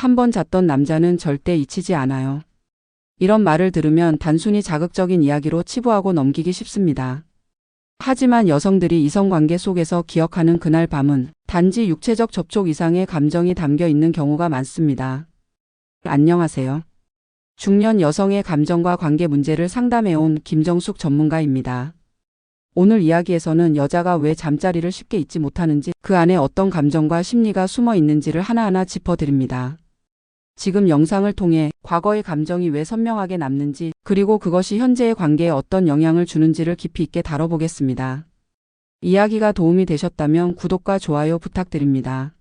한 번 잤던 남자는 절대 잊히지 않아요. 이런 말을 들으면 단순히 자극적인 이야기로 치부하고 넘기기 쉽습니다. 하지만 여성들이 이성관계 속에서 기억하는 그날 밤은 단지 육체적 접촉 이상의 감정이 담겨 있는 경우가 많습니다. 안녕하세요. 중년 여성의 감정과 관계 문제를 상담해온 김정숙 전문가입니다. 오늘 이야기에서는 여자가 왜 잠자리를 쉽게 잊지 못하는지, 그 안에 어떤 감정과 심리가 숨어 있는지를 하나하나 짚어드립니다. 지금 영상을 통해 과거의 감정이 왜 선명하게 남는지, 그리고 그것이 현재의 관계에 어떤 영향을 주는지를 깊이 있게 다뤄보겠습니다. 이야기가 도움이 되셨다면 구독과 좋아요 부탁드립니다.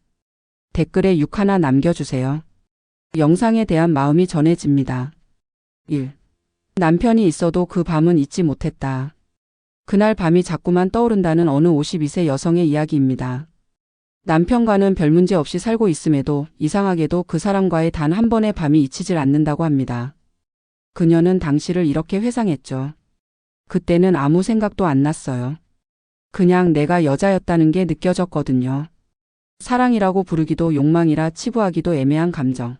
댓글에 6 하나 남겨주세요. 영상에 대한 마음이 전해집니다. 1. 남편이 있어도 그 밤은 잊지 못했다. 그날 밤이 자꾸만 떠오른다는 어느 52세 여성의 이야기입니다. 남편과는 별 문제 없이 살고 있음에도 이상하게도 그 사람과의 단 한 번의 밤이 잊히질 않는다고 합니다. 그녀는 당시를 이렇게 회상했죠. 그때는 아무 생각도 안 났어요. 그냥 내가 여자였다는 게 느껴졌거든요. 사랑이라고 부르기도 욕망이라 치부하기도 애매한 감정.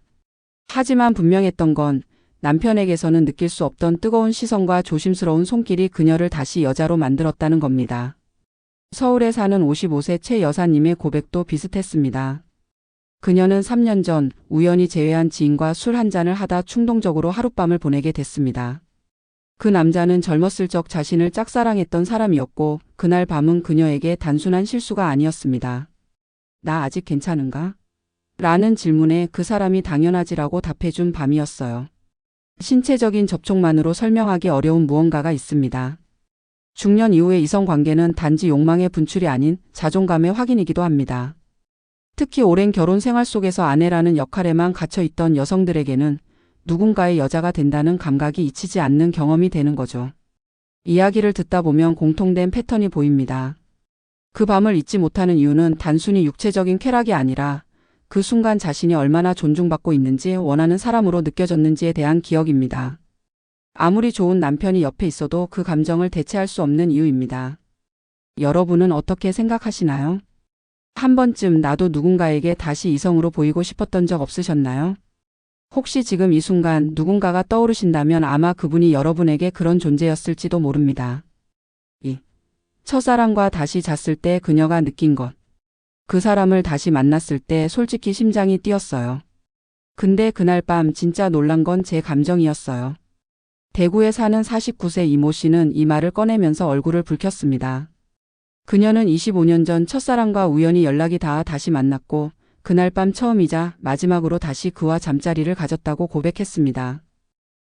하지만 분명했던 건 남편에게서는 느낄 수 없던 뜨거운 시선과 조심스러운 손길이 그녀를 다시 여자로 만들었다는 겁니다. 서울에 사는 55세 최 여사님의 고백도 비슷했습니다. 그녀는 3년 전 우연히 제외한 지인과 술 한 잔을 하다 충동적으로 하룻밤을 보내게 됐습니다. 그 남자는 젊었을 적 자신을 짝사랑했던 사람이었고 그날 밤은 그녀에게 단순한 실수가 아니었습니다. 나 아직 괜찮은가? 라는 질문에 그 사람이 당연하지라고 답해준 밤이었어요. 신체적인 접촉만으로 설명하기 어려운 무언가가 있습니다. 중년 이후의 이성관계는 단지 욕망의 분출이 아닌 자존감의 확인이기도 합니다. 특히 오랜 결혼 생활 속에서 아내라는 역할에만 갇혀있던 여성들에게는 누군가의 여자가 된다는 감각이 잊히지 않는 경험이 되는 거죠. 이야기를 듣다 보면 공통된 패턴이 보입니다. 그 밤을 잊지 못하는 이유는 단순히 육체적인 쾌락이 아니라 그 순간 자신이 얼마나 존중받고 있는지, 원하는 사람으로 느껴졌는지에 대한 기억입니다. 아무리 좋은 남편이 옆에 있어도 그 감정을 대체할 수 없는 이유입니다. 여러분은 어떻게 생각하시나요? 한 번쯤 나도 누군가에게 다시 이성으로 보이고 싶었던 적 없으셨나요? 혹시 지금 이 순간 누군가가 떠오르신다면 아마 그분이 여러분에게 그런 존재였을지도 모릅니다. 2. 첫사랑과 다시 잤을 때 그녀가 느낀 것. 그 사람을 다시 만났을 때 솔직히 심장이 뛰었어요. 근데 그날 밤 진짜 놀란 건 제 감정이었어요. 대구에 사는 49세 이모 씨는 이 말을 꺼내면서 얼굴을 붉혔습니다. 그녀는 25년 전 첫사랑과 우연히 연락이 닿아 다시 만났고 그날 밤 처음이자 마지막으로 다시 그와 잠자리를 가졌다고 고백했습니다.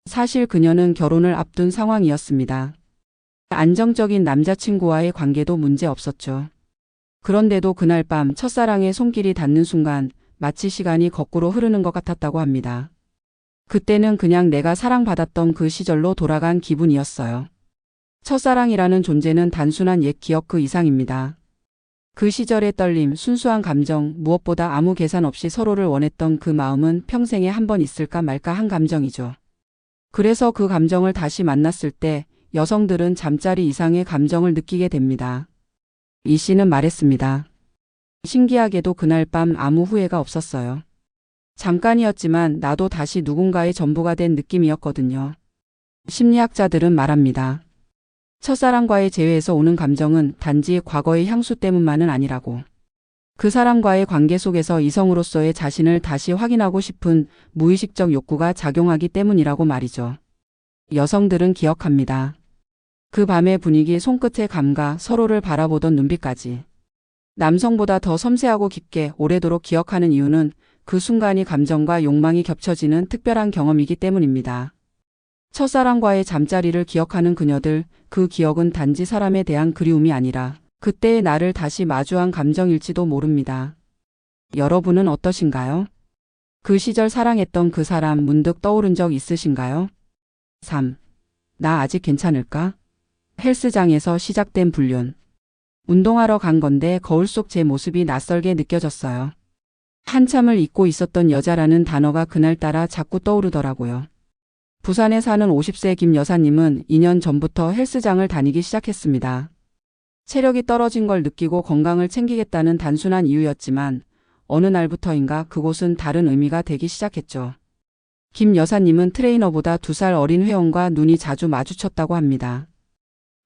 사실 그녀는 결혼을 앞둔 상황이었습니다. 안정적인 남자친구와의 관계도 문제 없었죠. 그런데도 그날 밤 첫사랑의 손길이 닿는 순간 마치 시간이 거꾸로 흐르는 것 같았다고 합니다. 그때는 그냥 내가 사랑받았던 그 시절로 돌아간 기분이었어요. 첫사랑이라는 존재는 단순한 옛 기억 그 이상입니다. 그 시절의 떨림, 순수한 감정, 무엇보다 아무 계산 없이 서로를 원했던 그 마음은 평생에 한 번 있을까 말까 한 감정이죠. 그래서 그 감정을 다시 만났을 때 여성들은 잠자리 이상의 감정을 느끼게 됩니다. 이 씨는 말했습니다. 신기하게도 그날 밤 아무 후회가 없었어요. 잠깐이었지만 나도 다시 누군가의 전부가 된 느낌이었거든요. 심리학자들은 말합니다. 첫사랑과의 재회에서 오는 감정은 단지 과거의 향수 때문만은 아니라고. 그 사람과의 관계 속에서 이성으로서의 자신을 다시 확인하고 싶은 무의식적 욕구가 작용하기 때문이라고 말이죠. 여성들은 기억합니다. 그 밤의 분위기, 손끝의 감각, 서로를 바라보던 눈빛까지. 남성보다 더 섬세하고 깊게 오래도록 기억하는 이유는 그 순간이 감정과 욕망이 겹쳐지는 특별한 경험이기 때문입니다. 첫사랑과의 잠자리를 기억하는 그녀들, 그 기억은 단지 사람에 대한 그리움이 아니라 그때의 나를 다시 마주한 감정일지도 모릅니다. 여러분은 어떠신가요? 그 시절 사랑했던 그 사람 문득 떠오른 적 있으신가요? 3. 나 아직 괜찮을까? 헬스장에서 시작된 불륜. 운동하러 간 건데 거울 속 제 모습이 낯설게 느껴졌어요. 한참을 잊고 있었던 여자라는 단어가 그날따라 자꾸 떠오르더라고요. 부산에 사는 50세 김 여사님은 2년 전부터 헬스장을 다니기 시작했습니다. 체력이 떨어진 걸 느끼고 건강을 챙기겠다는 단순한 이유였지만 어느 날부터인가 그곳은 다른 의미가 되기 시작했죠. 김 여사님은 트레이너보다 2살 어린 회원과 눈이 자주 마주쳤다고 합니다.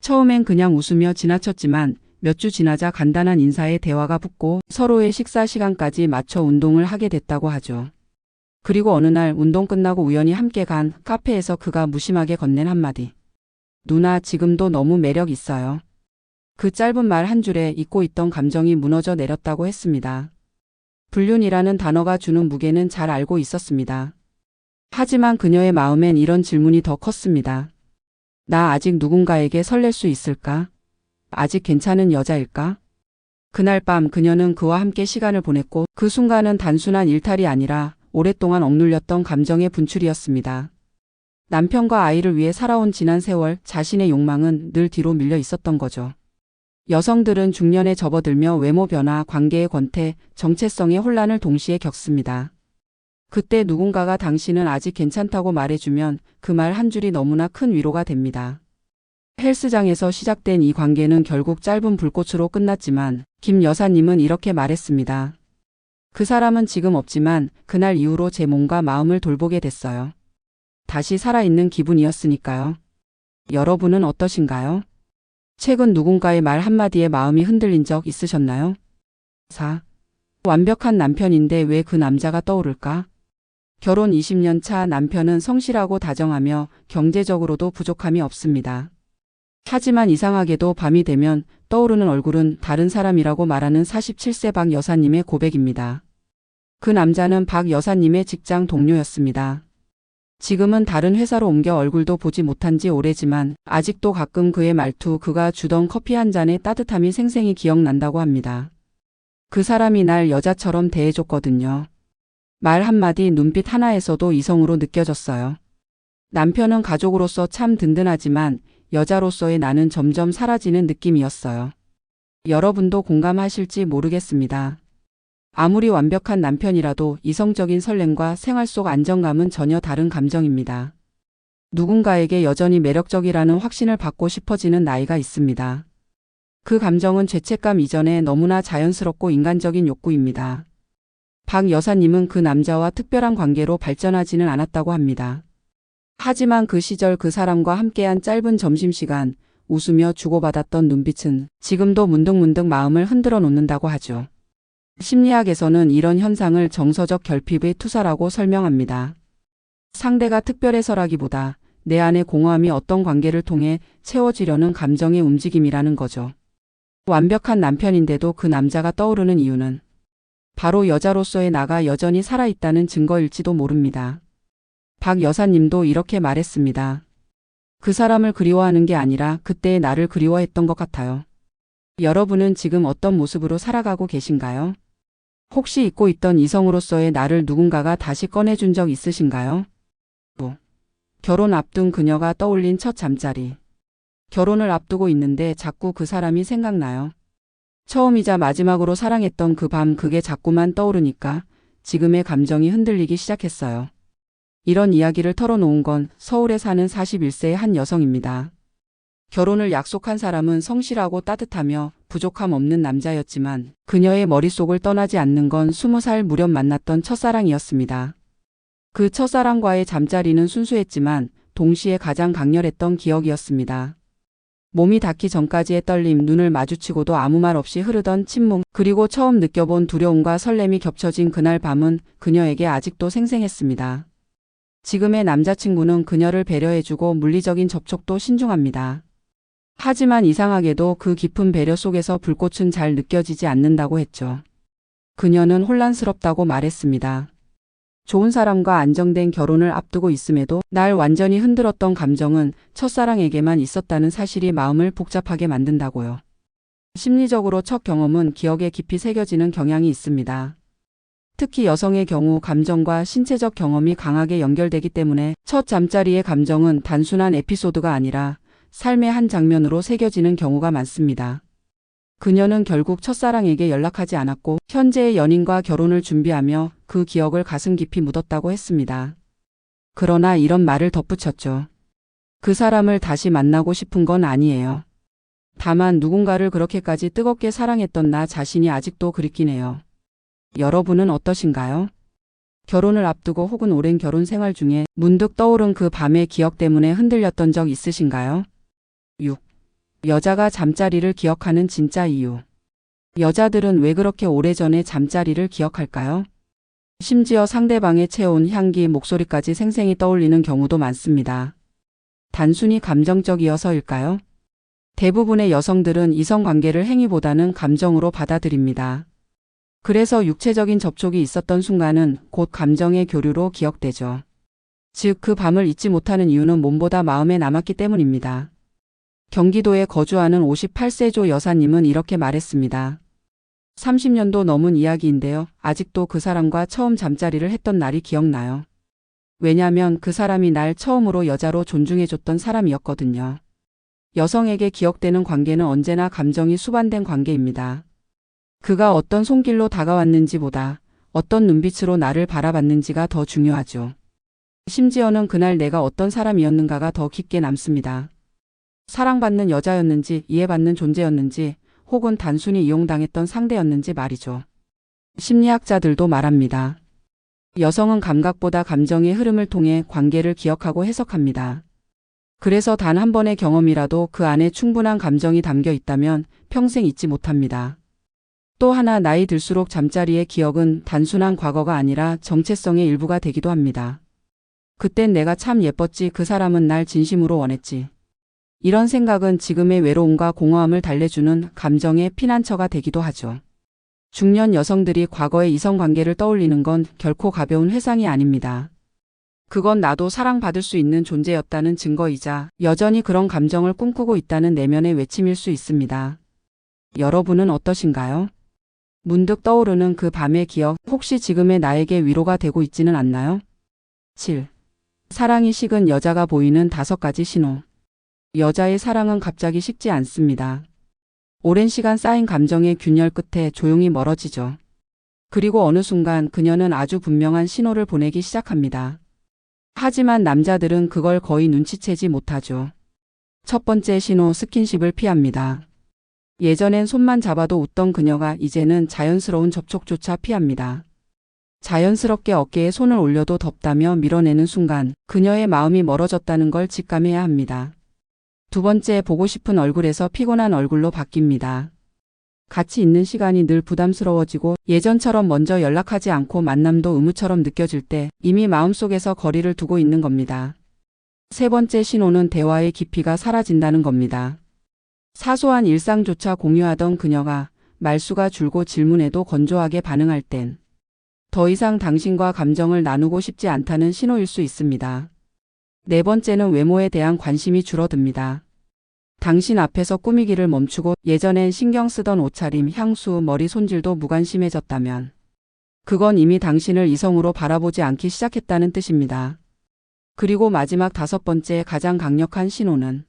처음엔 그냥 웃으며 지나쳤지만 몇 주 지나자 간단한 인사에 대화가 붙고 서로의 식사 시간까지 맞춰 운동을 하게 됐다고 하죠. 그리고 어느 날 운동 끝나고 우연히 함께 간 카페에서 그가 무심하게 건넨 한마디. 누나 지금도 너무 매력 있어요. 그 짧은 말 한 줄에 잊고 있던 감정이 무너져 내렸다고 했습니다. 불륜이라는 단어가 주는 무게는 잘 알고 있었습니다. 하지만 그녀의 마음엔 이런 질문이 더 컸습니다. 나 아직 누군가에게 설렐 수 있을까? 아직 괜찮은 여자일까? 그날 밤 그녀는 그와 함께 시간을 보냈고 그 순간은 단순한 일탈이 아니라 오랫동안 억눌렸던 감정의 분출이었습니다. 남편과 아이를 위해 살아온 지난 세월 자신의 욕망은 늘 뒤로 밀려 있었던 거죠. 여성들은 중년에 접어들며 외모 변화, 관계의 권태, 정체성의 혼란을 동시에 겪습니다. 그때 누군가가 당신은 아직 괜찮다고 말해주면 그 말 한 줄이 너무나 큰 위로가 됩니다. 헬스장에서 시작된 이 관계는 결국 짧은 불꽃으로 끝났지만 김 여사님은 이렇게 말했습니다. 그 사람은 지금 없지만 그날 이후로 제 몸과 마음을 돌보게 됐어요. 다시 살아있는 기분이었으니까요. 여러분은 어떠신가요? 최근 누군가의 말 한마디에 마음이 흔들린 적 있으셨나요? 4. 완벽한 남편인데 왜 그 남자가 떠오를까? 결혼 20년 차 남편은 성실하고 다정하며 경제적으로도 부족함이 없습니다. 하지만 이상하게도 밤이 되면 떠오르는 얼굴은 다른 사람이라고 말하는 47세 박 여사님의 고백입니다. 그 남자는 박 여사님의 직장 동료였습니다. 지금은 다른 회사로 옮겨 얼굴도 보지 못한 지 오래지만 아직도 가끔 그의 말투, 그가 주던 커피 한 잔의 따뜻함이 생생히 기억난다고 합니다. 그 사람이 날 여자처럼 대해줬거든요. 말 한마디, 눈빛 하나에서도 이성으로 느껴졌어요. 남편은 가족으로서 참 든든하지만 여자로서의 나는 점점 사라지는 느낌이었어요. 여러분도 공감하실지 모르겠습니다. 아무리 완벽한 남편이라도 이성적인 설렘과 생활 속 안정감은 전혀 다른 감정입니다. 누군가에게 여전히 매력적이라는 확신을 받고 싶어지는 나이가 있습니다. 그 감정은 죄책감 이전에 너무나 자연스럽고 인간적인 욕구입니다. 박 여사님은 그 남자와 특별한 관계로 발전하지는 않았다고 합니다. 하지만 그 시절 그 사람과 함께한 짧은 점심시간, 웃으며 주고받았던 눈빛은 지금도 문득문득 마음을 흔들어 놓는다고 하죠. 심리학에서는 이런 현상을 정서적 결핍의 투사라고 설명합니다. 상대가 특별해서라기보다 내 안의 공허함이 어떤 관계를 통해 채워지려는 감정의 움직임이라는 거죠. 완벽한 남편인데도 그 남자가 떠오르는 이유는 바로 여자로서의 나가 여전히 살아있다는 증거일지도 모릅니다. 박 여사님도 이렇게 말했습니다. 그 사람을 그리워하는 게 아니라 그때의 나를 그리워했던 것 같아요. 여러분은 지금 어떤 모습으로 살아가고 계신가요? 혹시 잊고 있던 이성으로서의 나를 누군가가 다시 꺼내준 적 있으신가요? 결혼 앞둔 그녀가 떠올린 첫 잠자리. 결혼을 앞두고 있는데 자꾸 그 사람이 생각나요. 처음이자 마지막으로 사랑했던 그 밤, 그게 자꾸만 떠오르니까 지금의 감정이 흔들리기 시작했어요. 이런 이야기를 털어놓은 건 서울에 사는 41세의 한 여성입니다. 결혼을 약속한 사람은 성실하고 따뜻하며 부족함 없는 남자였지만 그녀의 머릿속을 떠나지 않는 건 20살 무렵 만났던 첫사랑이었습니다. 그 첫사랑과의 잠자리는 순수했지만 동시에 가장 강렬했던 기억이었습니다. 몸이 닿기 전까지의 떨림, 눈을 마주치고도 아무 말 없이 흐르던 침묵, 그리고 처음 느껴본 두려움과 설렘이 겹쳐진 그날 밤은 그녀에게 아직도 생생했습니다. 지금의 남자친구는 그녀를 배려해주고 물리적인 접촉도 신중합니다. 하지만 이상하게도 그 깊은 배려 속에서 불꽃은 잘 느껴지지 않는다고 했죠. 그녀는 혼란스럽다고 말했습니다. 좋은 사람과 안정된 결혼을 앞두고 있음에도 날 완전히 흔들었던 감정은 첫사랑에게만 있었다는 사실이 마음을 복잡하게 만든다고요. 심리적으로 첫 경험은 기억에 깊이 새겨지는 경향이 있습니다. 특히 여성의 경우 감정과 신체적 경험이 강하게 연결되기 때문에 첫 잠자리의 감정은 단순한 에피소드가 아니라 삶의 한 장면으로 새겨지는 경우가 많습니다. 그녀는 결국 첫사랑에게 연락하지 않았고 현재의 연인과 결혼을 준비하며 그 기억을 가슴 깊이 묻었다고 했습니다. 그러나 이런 말을 덧붙였죠. 그 사람을 다시 만나고 싶은 건 아니에요. 다만 누군가를 그렇게까지 뜨겁게 사랑했던 나 자신이 아직도 그립긴 해요. 여러분은 어떠신가요? 결혼을 앞두고 혹은 오랜 결혼 생활 중에 문득 떠오른 그 밤의 기억 때문에 흔들렸던 적 있으신가요? 6. 여자가 잠자리를 기억하는 진짜 이유. 여자들은 왜 그렇게 오래전에 잠자리를 기억할까요? 심지어 상대방의 체온, 향기, 목소리까지 생생히 떠올리는 경우도 많습니다. 단순히 감정적이어서일까요? 대부분의 여성들은 이성관계를 행위보다는 감정으로 받아들입니다. 그래서 육체적인 접촉이 있었던 순간은 곧 감정의 교류로 기억되죠. 즉, 그 밤을 잊지 못하는 이유는 몸보다 마음에 남았기 때문입니다. 경기도에 거주하는 58세조 여사님은 이렇게 말했습니다. 30년도 넘은 이야기인데요. 아직도 그 사람과 처음 잠자리를 했던 날이 기억나요. 왜냐면 그 사람이 날 처음으로 여자로 존중해줬던 사람이었거든요. 여성에게 기억되는 관계는 언제나 감정이 수반된 관계입니다. 그가 어떤 손길로 다가왔는지보다 어떤 눈빛으로 나를 바라봤는지가 더 중요하죠. 심지어는 그날 내가 어떤 사람이었는가가 더 깊게 남습니다. 사랑받는 여자였는지, 이해받는 존재였는지, 혹은 단순히 이용당했던 상대였는지 말이죠. 심리학자들도 말합니다. 여성은 감각보다 감정의 흐름을 통해 관계를 기억하고 해석합니다. 그래서 단 한 번의 경험이라도 그 안에 충분한 감정이 담겨 있다면 평생 잊지 못합니다. 또 하나, 나이 들수록 잠자리의 기억은 단순한 과거가 아니라 정체성의 일부가 되기도 합니다. 그땐 내가 참 예뻤지, 그 사람은 날 진심으로 원했지. 이런 생각은 지금의 외로움과 공허함을 달래주는 감정의 피난처가 되기도 하죠. 중년 여성들이 과거의 이성관계를 떠올리는 건 결코 가벼운 회상이 아닙니다. 그건 나도 사랑받을 수 있는 존재였다는 증거이자 여전히 그런 감정을 꿈꾸고 있다는 내면의 외침일 수 있습니다. 여러분은 어떠신가요? 문득 떠오르는 그 밤의 기억, 혹시 지금의 나에게 위로가 되고 있지는 않나요? 7. 사랑이 식은 여자가 보이는 5가지 신호. 여자의 사랑은 갑자기 식지 않습니다. 오랜 시간 쌓인 감정의 균열 끝에 조용히 멀어지죠. 그리고 어느 순간 그녀는 아주 분명한 신호를 보내기 시작합니다. 하지만 남자들은 그걸 거의 눈치채지 못하죠. 첫 번째 신호, 스킨십을 피합니다. 예전엔 손만 잡아도 웃던 그녀가 이제는 자연스러운 접촉조차 피합니다. 자연스럽게 어깨에 손을 올려도 덥다며 밀어내는 순간 그녀의 마음이 멀어졌다는 걸 직감해야 합니다. 두 번째, 보고 싶은 얼굴에서 피곤한 얼굴로 바뀝니다. 같이 있는 시간이 늘 부담스러워지고 예전처럼 먼저 연락하지 않고 만남도 의무처럼 느껴질 때 이미 마음속에서 거리를 두고 있는 겁니다. 세 번째 신호는 대화의 깊이가 사라진다는 겁니다. 사소한 일상조차 공유하던 그녀가 말수가 줄고 질문에도 건조하게 반응할 땐 더 이상 당신과 감정을 나누고 싶지 않다는 신호일 수 있습니다. 네 번째는 외모에 대한 관심이 줄어듭니다. 당신 앞에서 꾸미기를 멈추고 예전엔 신경 쓰던 옷차림, 향수, 머리 손질도 무관심해졌다면 그건 이미 당신을 이성으로 바라보지 않기 시작했다는 뜻입니다. 그리고 마지막 5번째, 가장 강력한 신호는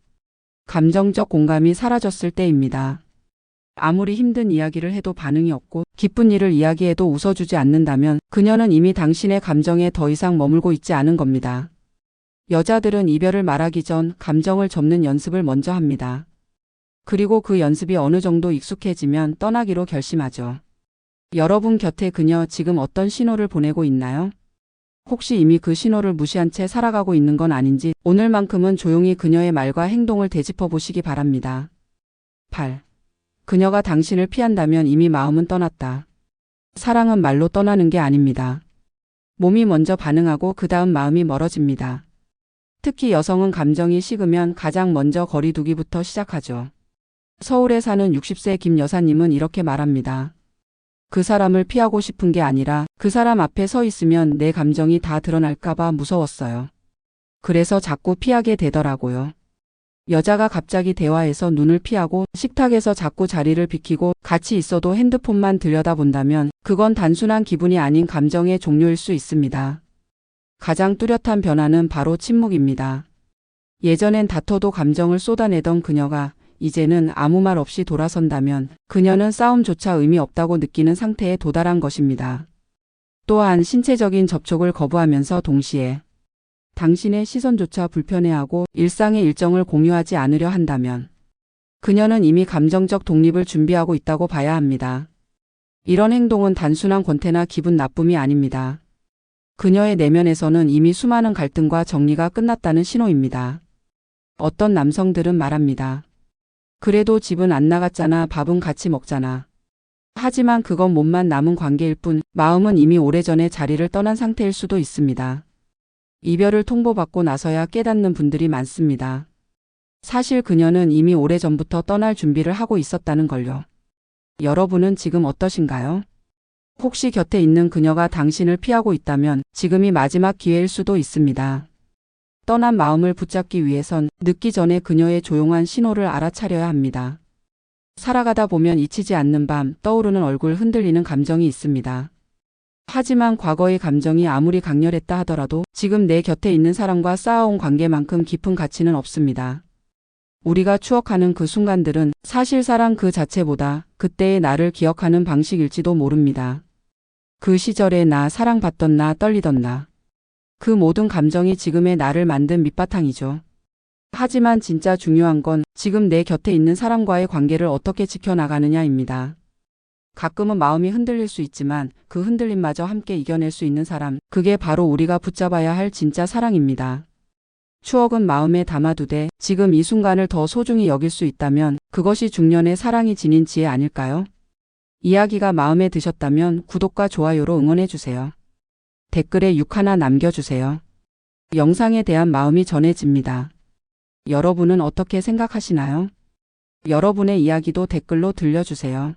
감정적 공감이 사라졌을 때입니다. 아무리 힘든 이야기를 해도 반응이 없고 기쁜 일을 이야기해도 웃어주지 않는다면 그녀는 이미 당신의 감정에 더 이상 머물고 있지 않은 겁니다. 여자들은 이별을 말하기 전 감정을 접는 연습을 먼저 합니다. 그리고 그 연습이 어느 정도 익숙해지면 떠나기로 결심하죠. 여러분 곁에 그녀 지금 어떤 신호를 보내고 있나요? 혹시 이미 그 신호를 무시한 채 살아가고 있는 건 아닌지 오늘만큼은 조용히 그녀의 말과 행동을 되짚어 보시기 바랍니다. 8. 그녀가 당신을 피한다면 이미 마음은 떠났다. 사랑은 말로 떠나는 게 아닙니다. 몸이 먼저 반응하고 그 다음 마음이 멀어집니다. 특히 여성은 감정이 식으면 가장 먼저 거리두기부터 시작하죠. 서울에 사는 60세 김 여사님은 이렇게 말합니다. 그 사람을 피하고 싶은 게 아니라 그 사람 앞에 서 있으면 내 감정이 다 드러날까봐 무서웠어요. 그래서 자꾸 피하게 되더라고요. 여자가 갑자기 대화에서 눈을 피하고 식탁에서 자꾸 자리를 비키고 같이 있어도 핸드폰만 들여다본다면 그건 단순한 기분이 아닌 감정의 종료일 수 있습니다. 가장 뚜렷한 변화는 바로 침묵입니다. 예전엔 다퉈도 감정을 쏟아내던 그녀가 이제는 아무 말 없이 돌아선다면 그녀는 싸움조차 의미 없다고 느끼는 상태에 도달한 것입니다. 또한 신체적인 접촉을 거부하면서 동시에 당신의 시선조차 불편해하고 일상의 일정을 공유하지 않으려 한다면 그녀는 이미 감정적 독립을 준비하고 있다고 봐야 합니다. 이런 행동은 단순한 권태나 기분 나쁨이 아닙니다. 그녀의 내면에서는 이미 수많은 갈등과 정리가 끝났다는 신호입니다. 어떤 남성들은 말합니다. 그래도 집은 안 나갔잖아, 밥은 같이 먹잖아. 하지만 그건 몸만 남은 관계일 뿐 마음은 이미 오래전에 자리를 떠난 상태일 수도 있습니다. 이별을 통보받고 나서야 깨닫는 분들이 많습니다. 사실 그녀는 이미 오래전부터 떠날 준비를 하고 있었다는 걸요. 여러분은 지금 어떠신가요? 혹시 곁에 있는 그녀가 당신을 피하고 있다면 지금이 마지막 기회일 수도 있습니다. 떠난 마음을 붙잡기 위해선 늦기 전에 그녀의 조용한 신호를 알아차려야 합니다. 살아가다 보면 잊히지 않는 밤, 떠오르는 얼굴, 흔들리는 감정이 있습니다. 하지만 과거의 감정이 아무리 강렬했다 하더라도 지금 내 곁에 있는 사람과 쌓아온 관계만큼 깊은 가치는 없습니다. 우리가 추억하는 그 순간들은 사실 사랑 그 자체보다 그때의 나를 기억하는 방식일지도 모릅니다. 그 시절의 나, 사랑받던 나, 떨리던 나. 그 모든 감정이 지금의 나를 만든 밑바탕이죠. 하지만 진짜 중요한 건 지금 내 곁에 있는 사람과의 관계를 어떻게 지켜나가느냐입니다. 가끔은 마음이 흔들릴 수 있지만 그 흔들림마저 함께 이겨낼 수 있는 사람, 그게 바로 우리가 붙잡아야 할 진짜 사랑입니다. 추억은 마음에 담아두되 지금 이 순간을 더 소중히 여길 수 있다면 그것이 중년의 사랑이 지닌 지혜 아닐까요? 이야기가 마음에 드셨다면 구독과 좋아요로 응원해주세요. 댓글에 6 하나 남겨주세요. 영상에 대한 마음이 전해집니다. 여러분은 어떻게 생각하시나요? 여러분의 이야기도 댓글로 들려주세요.